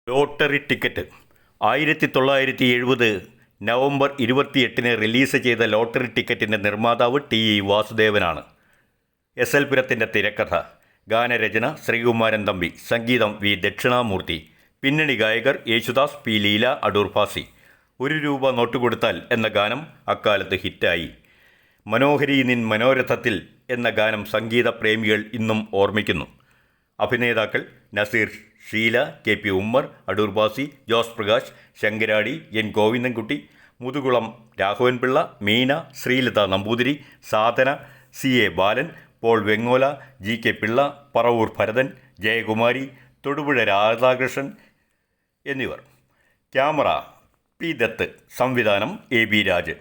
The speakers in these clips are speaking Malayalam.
ലോട്ടറി ടിക്കറ്റ് 1970 നവംബർ 28 റിലീസ് ചെയ്ത ലോട്ടറി ടിക്കറ്റിൻ്റെ നിർമ്മാതാവ് ടി വാസുദേവനാണ്. എസ് എൽ പുരത്തിൻ്റെ തിരക്കഥ, ഗാനരചന ശ്രീകുമാരൻ തമ്പി, സംഗീതം വി ദക്ഷിണാമൂർത്തി, പിന്നണി ഗായകർ യേശുദാസ്, പി ലീല, അടൂർ ഭാസി. ഒരു രൂപ നോട്ട് കൊടുത്താൽ എന്ന ഗാനം അക്കാലത്ത് ഹിറ്റായി. മനോഹരി നിൻ മനോരഥത്തിൽ എന്ന ഗാനം സംഗീത പ്രേമികൾ ഇന്നും ഓർമ്മിക്കുന്നു. അഭിനേതാക്കൾ Nazir, Sheela, K P Ummer, Adoor Bhasi, Jose Prakash, Sankaradi, N Govindankutty, Muthukulam Raghavan Pillai, Meena, Sreelatha Namboothiri, Sadhana, C A Balan, Paul Vengola, G K Pillai, Paravoor Bharathan, Jayakumari, Thodupuzha Radhakrishnan എന്നിവർ. ക്യാമറ പി ദത്ത്, സംവിധാനം എ ബി രാജ്.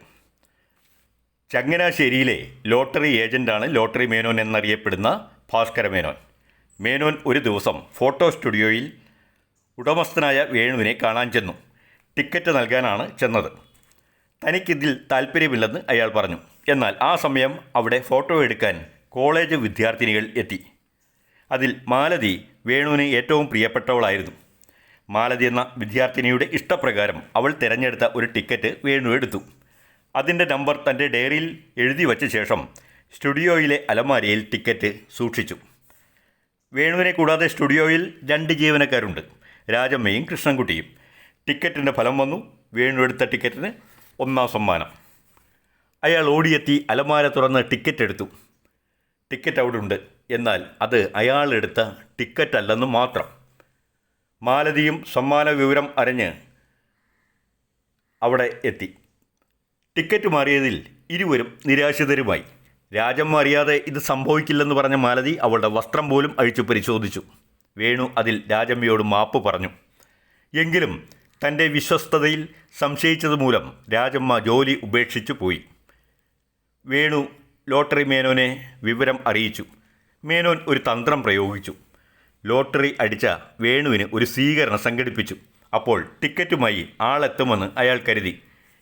ചങ്ങനാശ്ശേരിയിലെ ലോട്ടറി ഏജൻ്റാണ് ലോട്ടറി മേനോൻ എന്നറിയപ്പെടുന്ന ഭാസ്കര മേനോൻ. മേനോൻ ഒരു ദിവസം ഫോട്ടോ സ്റ്റുഡിയോയിൽ ഉടമസ്ഥനായ വേണുവിനെ കാണാൻ ചെന്നു. ടിക്കറ്റ് നൽകാനാണ് ചെന്നത്. തനിക്കിതിൽ താല്പര്യമില്ലെന്ന് അയാൾ പറഞ്ഞു. എന്നാൽ ആ സമയം അവിടെ ഫോട്ടോ എടുക്കാൻ കോളേജ് വിദ്യാർത്ഥിനികൾ എത്തി. അതിൽ മാലതി വേണുവിന് ഏറ്റവും പ്രിയപ്പെട്ടവളായിരുന്നു. മാലതി എന്ന വിദ്യാർത്ഥിനിയുടെ ഇഷ്ടപ്രകാരം അവൾ തിരഞ്ഞെടുത്ത ഒരു ടിക്കറ്റ് വേണു എടുത്തു. അതിൻ്റെ നമ്പർ തൻ്റെ ഡയറിയിൽ എഴുതി വച്ച ശേഷം സ്റ്റുഡിയോയിലെ അലമാരയിൽ ടിക്കറ്റ് സൂക്ഷിച്ചു. വേണുവിനെ കൂടാതെ സ്റ്റുഡിയോയിൽ 2 ജീവനക്കാരുണ്ട്, രാജമ്മയും കൃഷ്ണൻകുട്ടിയും. ടിക്കറ്റിൻ്റെ ഫലം വന്നു. വേണു എടുത്ത ടിക്കറ്റിന് 1ാം സമ്മാനം. അയാൾ ഓടിയെത്തി അലമാര തുറന്ന് ടിക്കറ്റ് എടുത്തു. ടിക്കറ്റ് അവിടെ ഉണ്ട്. എന്നാൽ അത് അയാളെടുത്ത ടിക്കറ്റ് അല്ലെന്ന് മാത്രം. മാലതിയും സമ്മാന വിവരം അറിഞ്ഞ് അവിടെ എത്തി. ടിക്കറ്റ് മാറിയതിൽ ഇരുവരും നിരാശിതരുമായി. രാജമ്മ അറിയാതെ ഇത് സംഭവിക്കില്ലെന്ന് പറഞ്ഞ മാലതി അവളുടെ വസ്ത്രം പോലും അഴിച്ചു പരിശോധിച്ചു. വേണു അതിൽ രാജമ്മയോട് മാപ്പ് പറഞ്ഞു. എങ്കിലും തൻ്റെ വിശ്വസ്തതയിൽ സംശയിച്ചതുമൂലം രാജമ്മ ജോലി ഉപേക്ഷിച്ചു പോയി. വേണു ലോട്ടറി മേനോനെ വിവരം അറിയിച്ചു. മേനോൻ ഒരു തന്ത്രം പ്രയോഗിച്ചു. ലോട്ടറി അടിച്ച വേണുവിന് ഒരു സ്വീകരണം സംഘടിപ്പിച്ചു. അപ്പോൾ ടിക്കറ്റുമായി ആളെത്തുമെന്ന് അയാൾ കരുതി.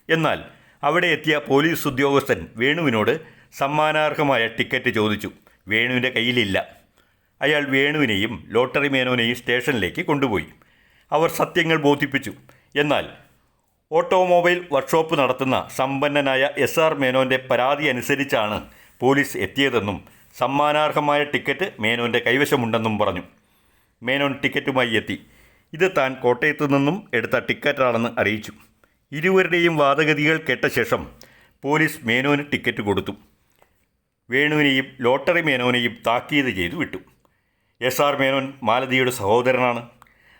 എന്നാൽ അവിടെ എത്തിയ പോലീസ് ഉദ്യോഗസ്ഥൻ വേണുവിനോട് സമ്മാനാർഹമായ ടിക്കറ്റ് ചോദിച്ചു. വേണുവിൻ്റെ കയ്യിലില്ല. അയാൾ വേണുവിനെയും ലോട്ടറി മേനോനെയും സ്റ്റേഷനിലേക്ക് കൊണ്ടുപോയി. അവർ സത്യങ്ങൾ ബോധിപ്പിച്ചു. എന്നാൽ ഓട്ടോമൊബൈൽ വർക്ക്ഷോപ്പ് നടത്തുന്ന സമ്പന്നനായ SR മേനോൻ്റെ പരാതി അനുസരിച്ചാണ് പോലീസ് എത്തിയതെന്നും സമ്മാനാർഹമായ ടിക്കറ്റ് മേനോൻ്റെ കൈവശമുണ്ടെന്നും പറഞ്ഞു. മേനോൻ ടിക്കറ്റുമായി എത്തി. ഇത് താൻ കോട്ടയത്തു നിന്നും എടുത്ത ടിക്കറ്റാണെന്ന് അറിയിച്ചു. ഇരുവരുടെയും വാദഗതികൾ കേട്ട ശേഷം പോലീസ് മേനോന് ടിക്കറ്റ് കൊടുത്തു. വേണുവിനെയും ലോട്ടറി മേനോനെയും താക്കീത് ചെയ്തു വിട്ടു. SR മേനോൻ മാലതിയുടെ സഹോദരനാണ്.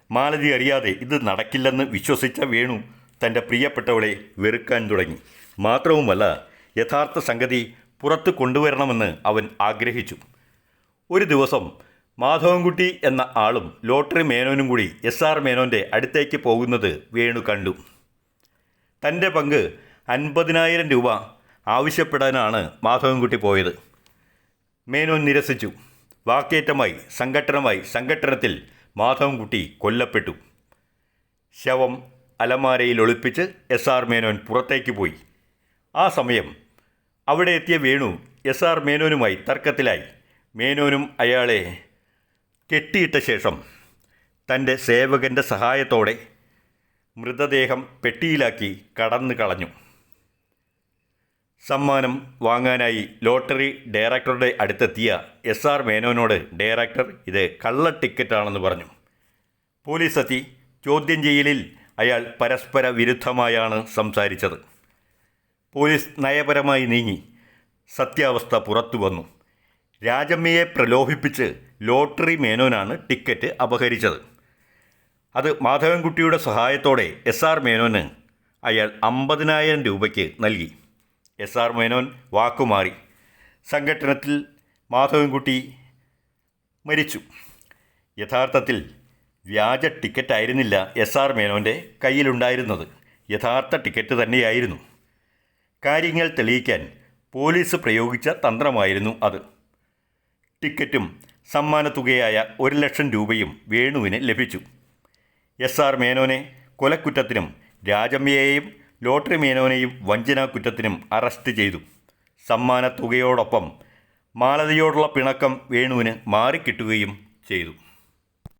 മാലതി അറിയാതെ ഇത് നടക്കില്ലെന്ന് വിശ്വസിച്ച വേണു തൻ്റെ പ്രിയപ്പെട്ടവളെ വെറുക്കാൻ തുടങ്ങി. മാത്രവുമല്ല, യഥാർത്ഥ സംഗതി പുറത്തു കൊണ്ടുവരണമെന്ന് അവൻ ആഗ്രഹിച്ചു. ഒരു ദിവസം മാധവൻകുട്ടി എന്ന ആളും ലോട്ടറി മേനോനും കൂടി SR മേനോൻ്റെ അടുത്തേക്ക് പോകുന്നത് വേണു കണ്ടു. തൻ്റെ പങ്ക് 50,000 രൂപ ആവശ്യപ്പെടാനാണ് മാധവൻകുട്ടി പോയത്. മേനോൻ നിരസിച്ചു. വാക്കേറ്റമായി സംഘട്ടനത്തിൽ മാധവൻകുട്ടി കൊല്ലപ്പെട്ടു. ശവം അലമാരയിൽ ഒളിപ്പിച്ച് SR മേനോൻ പുറത്തേക്ക് പോയി. ആ സമയം അവിടെ എത്തിയ വേണു SR മേനോനുമായി തർക്കത്തിലായി. മേനോനും അയാളെ കെട്ടിയിട്ട ശേഷം തൻ്റെ സേവകൻ്റെ സഹായത്തോടെ മൃതദേഹം പെട്ടിയിലാക്കി കടന്നു കളഞ്ഞു. സമ്മാനം വാങ്ങാനായി ലോട്ടറി ഡയറക്ടറുടെ അടുത്തെത്തിയ SR മേനോനോട് ഡയറക്ടർ ഇത് കള്ള ടിക്കറ്റാണെന്ന് പറഞ്ഞു. പോലീസ് എത്തി. ചോദ്യം ചെയ്യലിൽ അയാൾ പരസ്പര വിരുദ്ധമായാണ് സംസാരിച്ചത്. പോലീസ് നയപരമായി നീങ്ങി. സത്യാവസ്ഥ പുറത്തു വന്നു. രാജമ്മയെ പ്രലോഭിപ്പിച്ച് ലോട്ടറി മേനോനാണ് ടിക്കറ്റ് അപഹരിച്ചത്. അത് മാധവൻകുട്ടിയുടെ സഹായത്തോടെ SR മേനോന് അയാൾ 50,000 രൂപയ്ക്ക് നൽകി. SR മേനോൻ വാക്കുമാറി. സംഘട്ടനത്തിൽ മാധവൻകുട്ടി മരിച്ചു. യഥാർത്ഥത്തിൽ വ്യാജ ടിക്കറ്റായിരുന്നില്ല SR മേനോൻ്റെ കയ്യിലുണ്ടായിരുന്നത്. യഥാർത്ഥ ടിക്കറ്റ് തന്നെയായിരുന്നു. കാര്യങ്ങൾ തെളിയിക്കാൻ പോലീസ് പ്രയോഗിച്ച തന്ത്രമായിരുന്നു അത്. ടിക്കറ്റും സമ്മാനത്തുകയായ 1,00,000 രൂപയും വേണുവിന് ലഭിച്ചു. SR മേനോനെ കൊലക്കുറ്റത്തിനും രാജമ്മയെയും ലോട്ടറി മേനോനെയും വഞ്ചനാക്കുറ്റത്തിനും അറസ്റ്റ് ചെയ്തു. സമ്മാനത്തുകയോടൊപ്പം മാലതിയോടുള്ള പിണക്കം വേണുവിന് മാറിക്കിട്ടുകയും ചെയ്തു.